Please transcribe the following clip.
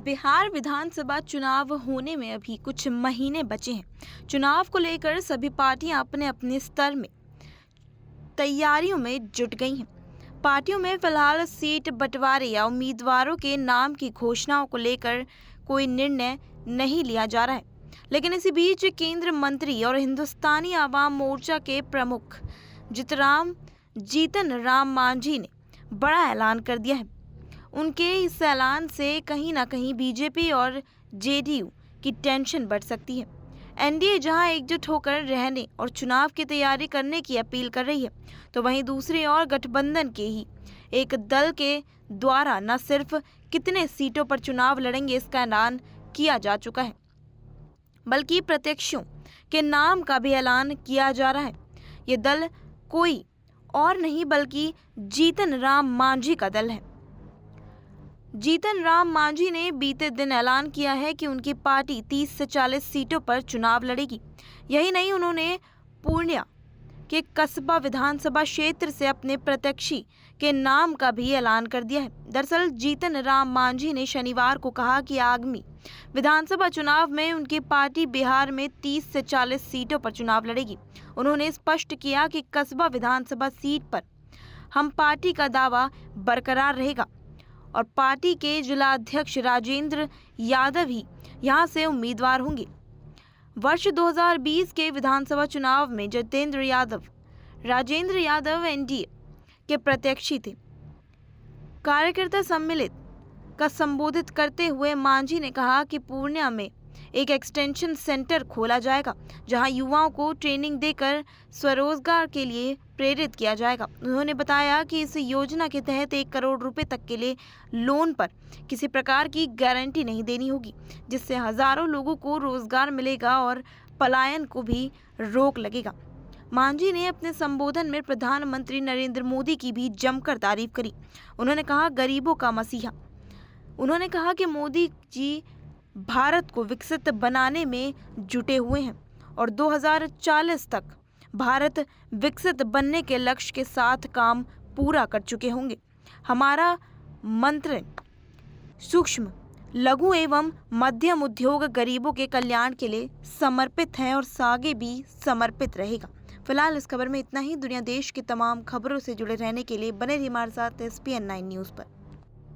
बिहार विधानसभा चुनाव होने में अभी कुछ महीने बचे हैं। चुनाव को लेकर सभी पार्टियां अपने अपने स्तर में तैयारियों में जुट गई हैं। पार्टियों में फिलहाल सीट बंटवारे या उम्मीदवारों के नाम की घोषणाओं को लेकर कोई निर्णय नहीं लिया जा रहा है। लेकिन इसी बीच केंद्र मंत्री और हिंदुस्तानी आवाम मोर्चा के प्रमुख जीतन राम मांझी ने बड़ा ऐलान कर दिया है। उनके इस ऐलान से कहीं ना कहीं बीजेपी और जेडीयू की टेंशन बढ़ सकती है। एनडीए जहां एकजुट होकर रहने और चुनाव की तैयारी करने की अपील कर रही है, तो वहीं दूसरी ओर गठबंधन के ही एक दल के द्वारा न सिर्फ कितने सीटों पर चुनाव लड़ेंगे इसका ऐलान किया जा चुका है, बल्कि प्रत्याशियों के नाम का भी ऐलान किया जा रहा है। ये दल कोई और नहीं बल्कि जीतन राम मांझी का दल है। जीतन राम मांझी ने बीते दिन ऐलान किया है कि उनकी पार्टी 30 से 40 सीटों पर चुनाव लड़ेगी। यही नहीं, उन्होंने पूर्णिया के कस्बा विधानसभा क्षेत्र से अपने प्रत्याशी के नाम का भी ऐलान कर दिया है। दरअसल जीतन राम मांझी ने शनिवार को कहा कि आगामी विधानसभा चुनाव में उनकी पार्टी बिहार में 30 से 40 सीटों पर चुनाव लड़ेगी। उन्होंने स्पष्ट किया कि कस्बा विधानसभा सीट पर हम पार्टी का दावा बरकरार रहेगा और पार्टी के जिलाध्यक्ष राजेंद्र यादव ही यहां से उम्मीदवार होंगे। वर्ष 2020 के विधानसभा चुनाव में राजेंद्र यादव एनडीए के प्रत्याशी थे। कार्यकर्ता सम्मेलन का संबोधित करते हुए मांझी ने कहा कि पूर्णिया में एक एक्सटेंशन सेंटर खोला जाएगा, जहां युवाओं को ट्रेनिंग देकर स्वरोजगार के लिए प्रेरित किया जाएगा। उन्होंने बताया कि इस योजना के तहत 1 करोड़ रुपए तक के लिए लोन पर किसी प्रकार की गारंटी नहीं देनी होगी, जिससे हजारों लोगों को रोजगार मिलेगा और पलायन को भी रोक लगेगा। मांझी ने अपने संबोधन में प्रधानमंत्री नरेंद्र मोदी की भी जमकर तारीफ करी। उन्होंने कहा, गरीबों का मसीहा। उन्होंने कहा कि मोदी जी भारत को विकसित बनाने में जुटे हुए हैं और 2040 तक भारत विकसित बनने के लक्ष्य के साथ काम पूरा कर चुके होंगे। हमारा मंत्र सूक्ष्म, लघु एवं मध्यम उद्योग गरीबों के कल्याण के लिए समर्पित है और आगे भी समर्पित रहेगा। फिलहाल इस खबर में इतना ही। दुनिया देश की तमाम खबरों से जुड़े रहने के लिए बने रहिए हमारे साथ SPN9 न्यूज़ पर।